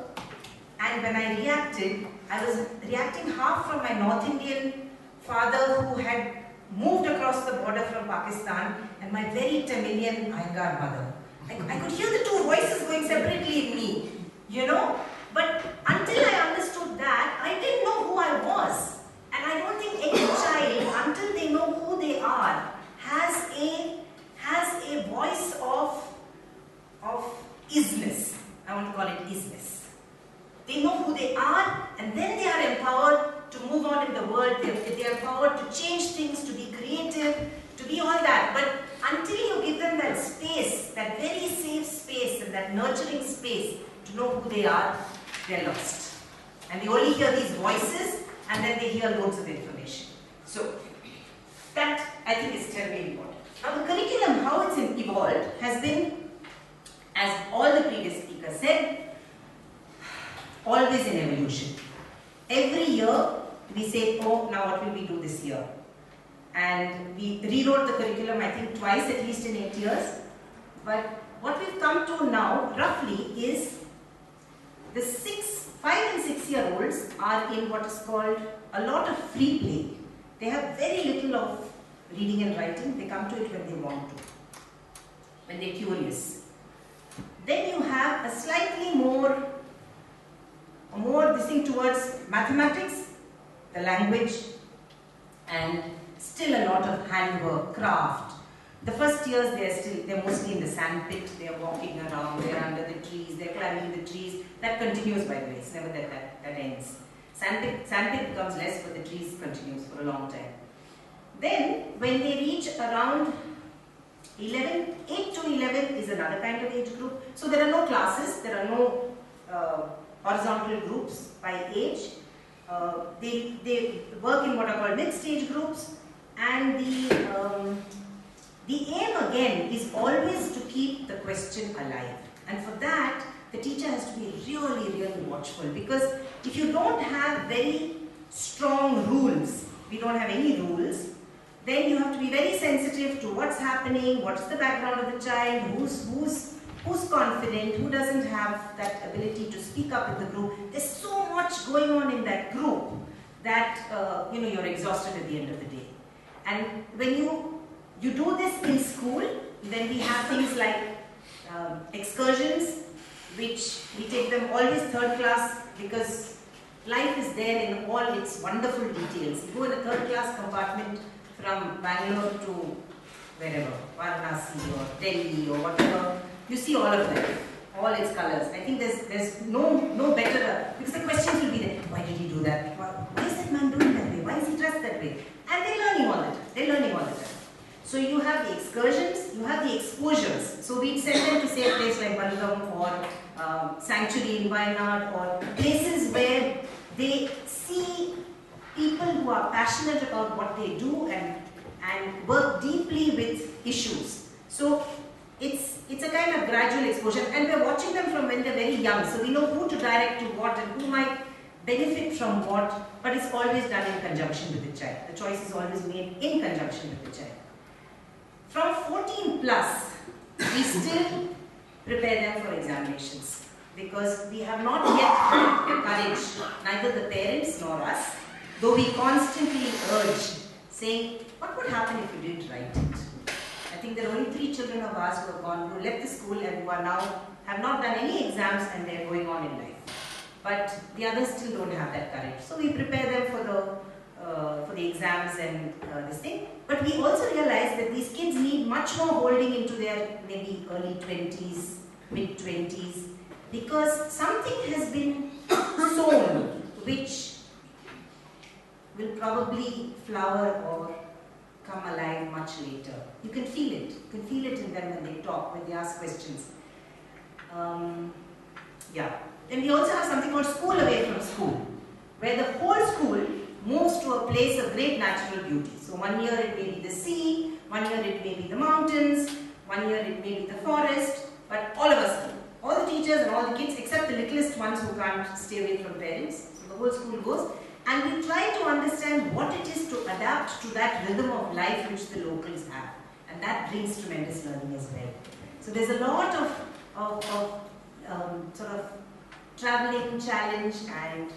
and when I reacted, I was reacting half from my North Indian father who had moved across the border from Pakistan and my very Tamilian Iyengar mother. I could hear the two voices going separately in me, you know. But until I understood that, I didn't know who I was. And I don't think any child, until they know who they are, has a voice of isness. I want to call it isness. They know who they are, and then they are empowered to move on in the world. They are empowered to change things, to be creative, to be all that. But until you give them that space, that very safe space and that nurturing space to know who they are, they're lost. And they only hear these voices and then they hear loads of information. So, that I think is terribly important. Now the curriculum, how it's evolved, has been, as all the previous speakers said, always in evolution. Every year we say, oh, now what will we do this year? And we rewrote the curriculum, I think twice at least in 8 years. But what we've come to now, roughly, is the 5 and 6 year olds are in what is called a lot of free play. They have very little of reading and writing. They come to it when they want to, when they're curious. Then you have a slightly more this thing towards mathematics, the language, and still a lot of handwork, craft. The first years they're mostly in the sandpit, they're walking around, they're under the trees, they're climbing the trees. That continues, by the way, it's never that ends. Sandpit becomes less, but the trees continues for a long time. Then, when they reach around 11, 8 to 11 is another kind of age group. So there are no classes, there are no horizontal groups by age. They work in what are called mixed age groups, and the aim again is always to keep the question alive. And for that, the teacher has to be really, really watchful, because if you don't have very strong rules, we don't have any rules, then you have to be very sensitive to what's happening, what's the background of the child, who's confident, who doesn't have that ability to speak up in the group. There's so much going on in that group that you're exhausted at the end of the day. And when you do this in school, then we have things like excursions, which we take them always third class, because life is there in all its wonderful details. You go in a third class compartment from Bengaluru to wherever, Varanasi or Delhi or whatever, you see all of them, all its colors. I think there's no better, because the questions will be there. Why did he do that? Why is that man doing that way? Why is he dressed that way? And they're learning all the time. They're learning all the time. So you have the excursions, you have the exposures. So we send them to say a place like Bhaskaran or Sanctuary in Wayanad, or places where they see people who are passionate about what they do and work deeply with issues. So it's a kind of gradual exposure, and we're watching them from when they're very young, so we know who to direct to what and who might benefit from what, but it's always done in conjunction with the child. The choice is always made in conjunction with the child. From 14 plus, we still prepare them for examinations, because we have not yet had the courage, neither the parents nor us, though we constantly urge, saying, what would happen if you didn't write it? I think there are only 3 children of ours who left the school and who are now, have not done any exams, and they're going on in life. But the others still don't have that courage. So we prepare them for the exams and this thing. But we also realize that these kids need much more holding into their maybe early 20s, mid 20s, because something has been sown which will probably flower or come alive much later. You can feel it. You can feel it in them when they talk, when they ask questions. Then we also have something called school away from school, where the whole school moves to a place of great natural beauty. So one year it may be the sea, one year it may be the mountains, one year it may be the forest, but all of us go. All the teachers and all the kids, except the littlest ones who can't stay away from parents. So the whole school goes. And we try to understand what it is to adapt to that rhythm of life which the locals have. And that brings tremendous learning as well. So there's a lot of sort of traveling, challenge and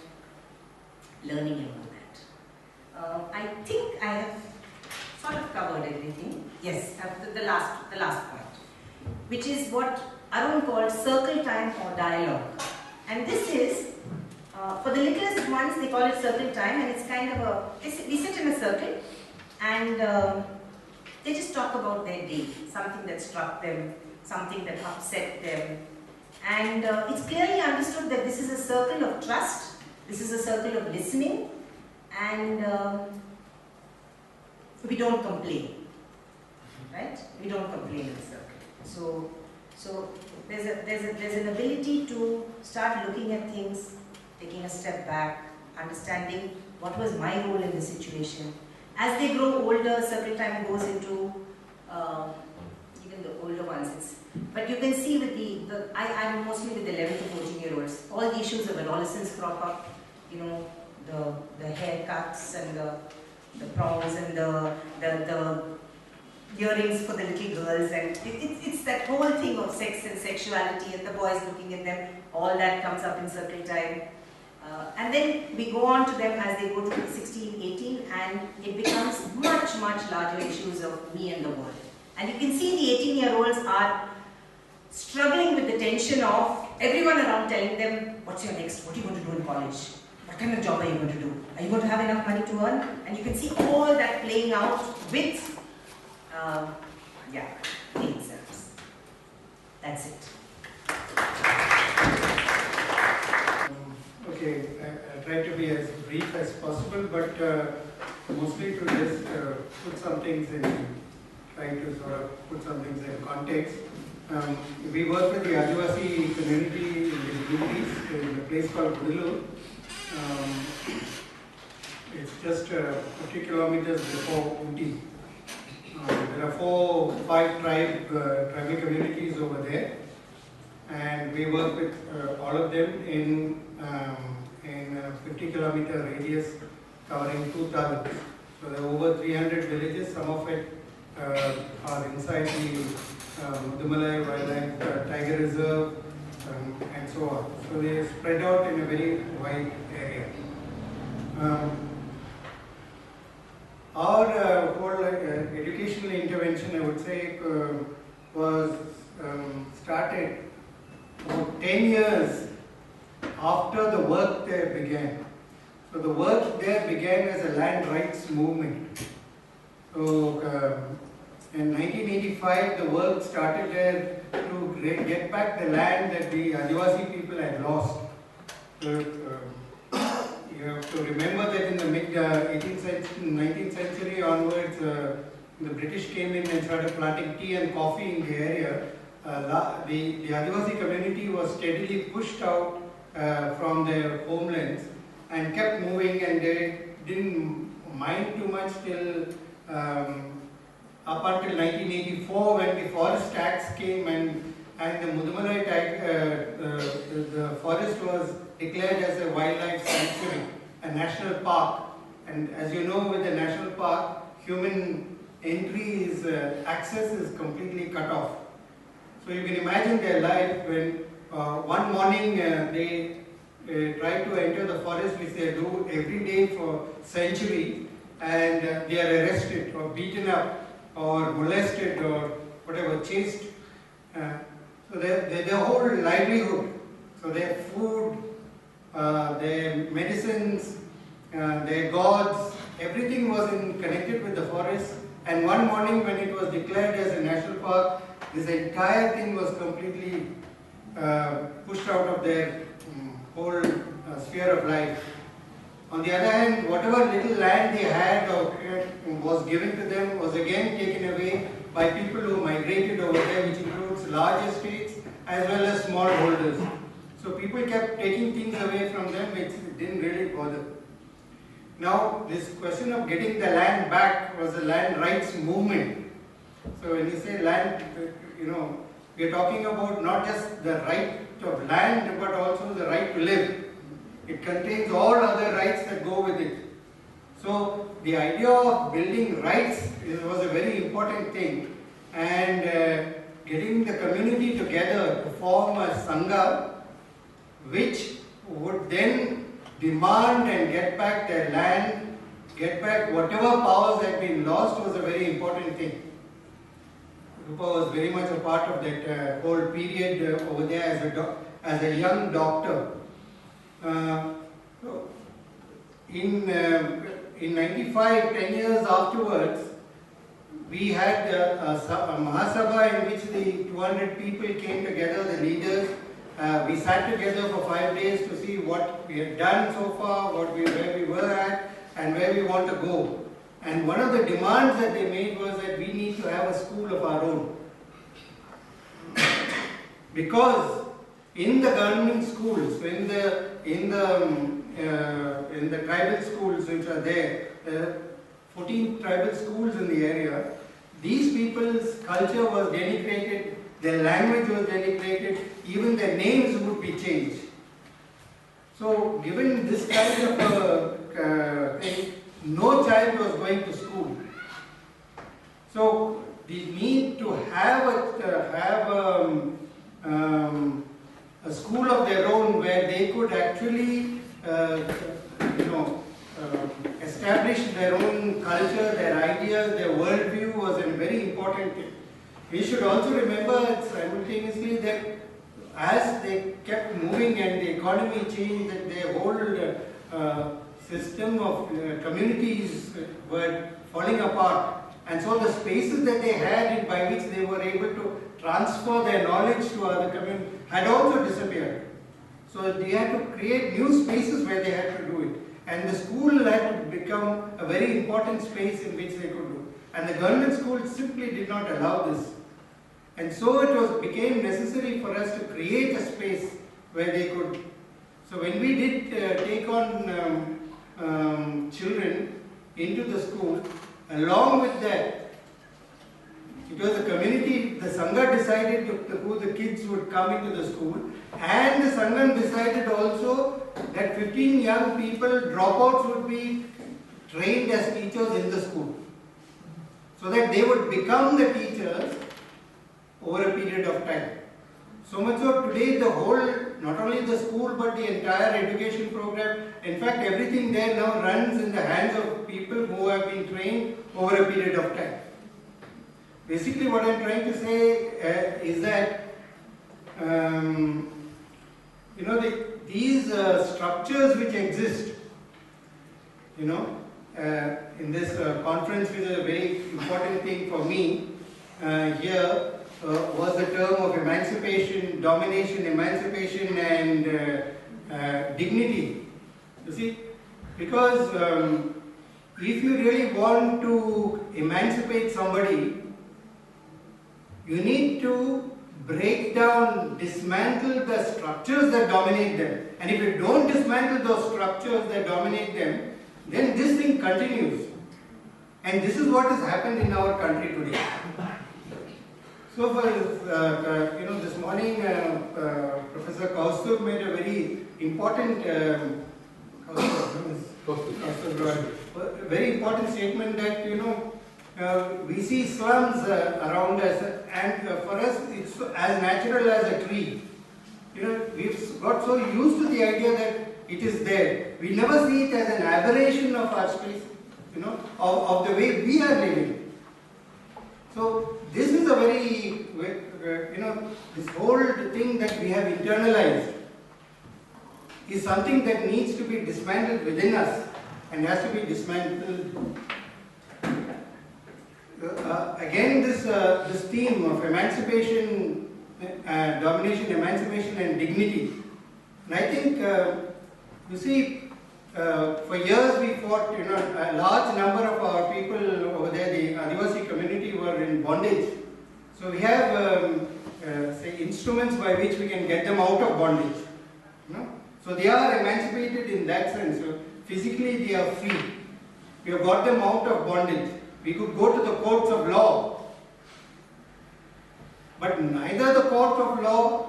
learning and all that. I think I have sort of covered everything. Yes, the last point, which is what Arun called circle time or dialogue. And this is, for the littlest ones, they call it circle time, and it's kind of we sit in a circle and they just talk about their day, something that struck them, something that upset them. And it's clearly understood that this is a circle of trust, this is a circle of listening, and we don't complain, right? We don't complain in the circle. So there's an ability to start looking at things, taking a step back, understanding what was my role in the situation. As they grow older, circle time goes into even the older ones. But you can see with I'm mostly with 11 to 14-year-olds. All the issues of adolescence crop up. You know, the haircuts and the prongs and the earrings for the little girls, and it's that whole thing of sex and sexuality and the boys looking at them. All that comes up in circle time. And then we go on to them as they go to 16, 18, and it becomes much, much larger issues of me and the world. And you can see the 18-year-olds are struggling with the tension of everyone around telling them, what's your next, what are you going to do in college? What kind of job are you going to do? Are you going to have enough money to earn? And you can see all that playing out with, the exams. That's it. Okay, I try to be as brief as possible, but mostly to just put some things in, try to sort of put some things in context. We work with the Adivasi community in the Blue in a place called Bengaluru. It's just 50 kilometers before Ooty. There are 5 tribal communities over there, and we work with all of them in a 50-kilometer radius covering 2 taluks. So there are over 300 villages. Some of it are inside the Mudumalai Wildlife Tiger Reserve and so on. So they are spread out in a very wide area. Our whole educational intervention, I would say, was started about 10 years after the work there began. So the work there began as a land rights movement. So in 1985, the work started there to get back the land that the Adivasi people had lost. So, you have to remember that in the mid 18th century, 19th century onwards, the British came in and started planting tea and coffee in the area. The Adivasi community was steadily pushed out from their homelands and kept moving, and they didn't mind too much till up until 1984, when the forest tax came and the Mudumalai the forest was declared as a wildlife sanctuary, a national park. And as you know, with the national park, human entry access is completely cut off. So you can imagine their life when one morning they try to enter the forest, which they do every day for centuries, and they are arrested or beaten up or molested or whatever, chased. So their whole livelihood, so their food, their medicines, their gods, everything was connected with the forest. And one morning when it was declared as a national park, this entire thing was completely pushed out of their whole sphere of life. On the other hand, whatever little land they had or was given to them was again taken away by people who migrated over there, which includes large estates as well as small holders. So people kept taking things away from them, which didn't really bother. Now, this question of getting the land back was a land rights movement. So when you say land, we are talking about not just the right of land, but also the right to live. It contains all other rights that go with it. So the idea of building rights was a very important thing, and getting the community together to form a sangha, which would then demand and get back their land, get back whatever powers had been lost, was a very important thing. Roopa was very much a part of that whole period over there as a young doctor. In 95, 10 years afterwards, we had a Mahasabha in which the 200 people came together, the leaders. We sat together for 5 days to see what we had done so far, where we were at, and where we want to go. And one of the demands that they made was that we need to have a school of our own. Because in the government schools, in the tribal schools which are there, 14 tribal schools in the area, these people's culture was denigrated, their language was denigrated, even their names would be changed. So given this kind of a thing, no child was going to school. So the need to have a school of their own where they could actually establish their own culture, their ideas, their worldview was a very important thing. We should also remember simultaneously that as they kept moving and the economy changed, that their whole system of communities were falling apart. And so the spaces that they had by which they were able to transfer their knowledge to other communities had also disappeared. So they had to create new spaces where they had to do it. And the school had to become a very important space in which they could do. And the government schools simply did not allow this. And so it became necessary for us to create a space where they could. So when we did take on children into the school, along with that, it was the community, the Sangha decided who the kids would come into the school, and the Sangha decided also that 15 young people, dropouts, would be trained as teachers in the school, so that they would become the teachers over a period of time. So much so today the whole, not only the school but the entire education program, in fact everything there now runs in the hands of people who have been trained over a period of time. Basically what I am trying to say is that these structures which exist, in this conference, which is a very important thing for me here, was the term of emancipation, domination, emancipation and dignity. You see, because if you really want to emancipate somebody, you need to break down, dismantle the structures that dominate them. And if you don't dismantle those structures that dominate them, then this thing continues. And this is what has happened in our country today. So for this morning, Professor Kaustubh made a very important, very important statement that we see slums around us, and for us it's as natural as a tree. We've got so used to the idea that it is there. We never see it as an aberration of our space, of the way we are living. So this is a very, this whole thing that we have internalized is something that needs to be dismantled within us and has to be dismantled. Again, this theme of emancipation, domination, emancipation and dignity. And I think, you see, for years we fought, a large number of our people over there, the Adivasi community, were in bondage. So we have, say, instruments by which we can get them out of bondage. So they are emancipated in that sense. So physically they are free. We have got them out of bondage. We could go to the courts of law. But neither the court of law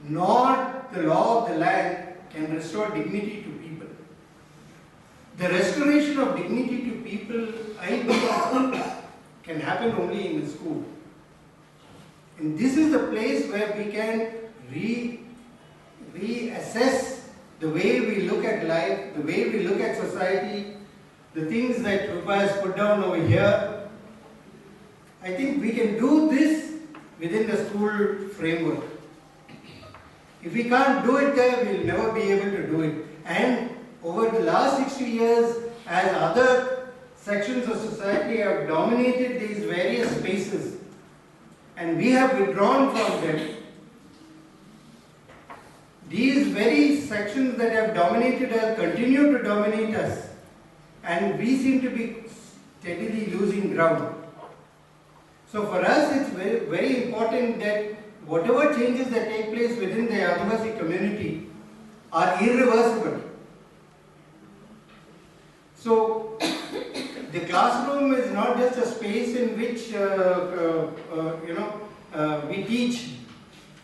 nor the law of the land can restore dignity to people. The restoration of dignity to people, I believe, can happen only in the school. And this is the place where we can reassess the way we look at life, the way we look at society, the things that Roopa has put down over here. I think we can do this within the school framework. If we can't do it there, we will never be able to do it. And over the last 60 years, as other sections of society have dominated these various spaces, and we have withdrawn from them, these very sections that have dominated us continue to dominate us, and we seem to be steadily losing ground. So for us, it's very, very important that whatever changes that take place within the Adivasi community are irreversible. So the classroom is not just a space in which we teach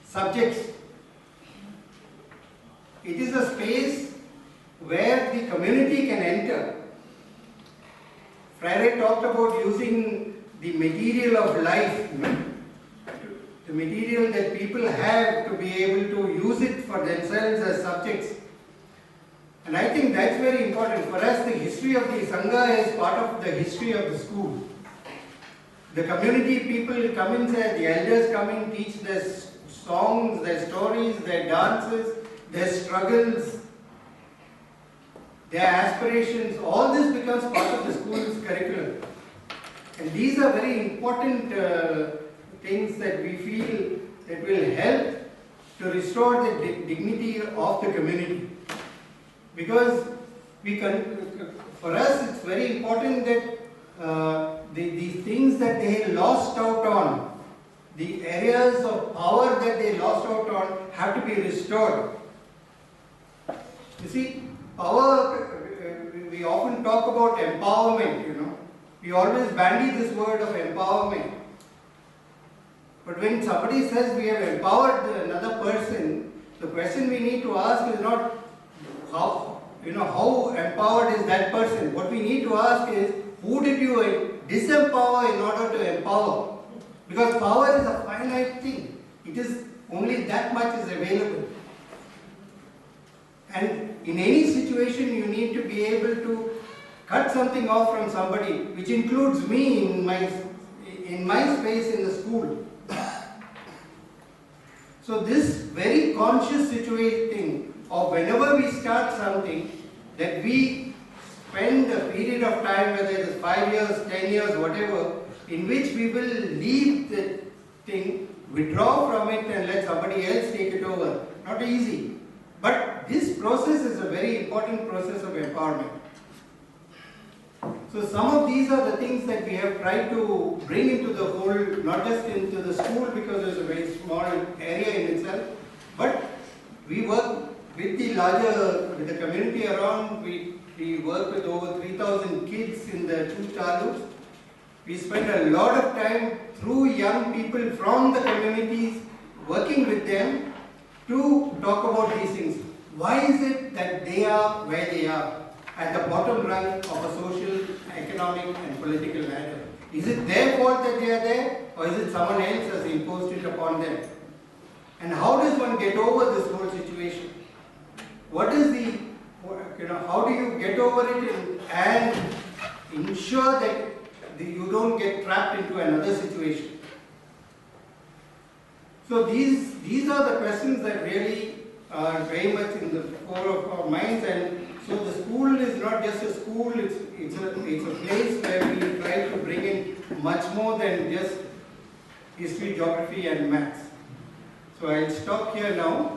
subjects. It is a space where the community can enter. Freire talked about using the material of life, the material that people have, to be able to use it for themselves as subjects. And I think that's very important. For us, the history of the Sangha is part of the history of the school. The community people come inside, the elders come in, teach their songs, their stories, their dances, their struggles, their aspirations. All this becomes part of the school's curriculum. And these are very important things that we feel that will help to restore the dignity of the community. because for us it's very important that the things that they lost out on, the areas of power that they lost out on have to be restored. You see, power, we often talk about empowerment, you know. We always bandy this word of empowerment. But when somebody says we have empowered another person, the question we need to ask is not how empowered is that person. What we need to ask is, who did you disempower in order to empower? Because power is a finite thing. It is only that much is available. And in any situation you need to be able to cut something off from somebody, which includes me in my space in the school. So this very conscious situation of whenever we start something, that we spend a period of time, whether it is 5 years, 10 years, whatever, in which we will leave the thing, withdraw from it and let somebody else take it over. Not easy. But this process is a very important process of empowerment. So some of these are the things that we have tried to bring into the whole, not just into the school because it's a very small area in itself, but we work with the community around. We work with over 3,000 kids in the 2 taluks. We spend a lot of time through young people from the communities working with them to talk about these things. Why is it that they are where they are, at the bottom rung of a social, economic and political ladder? Is it their fault that they are there, or is it someone else has imposed it upon them? And how does one get over this whole situation? What is how do you get over it and ensure that you don't get trapped into another situation? So these are the questions that really are very much in the core of our minds. And so the school is not just a school, it's a place where we try to bring in much more than just history, geography and maths. So I'll stop here now.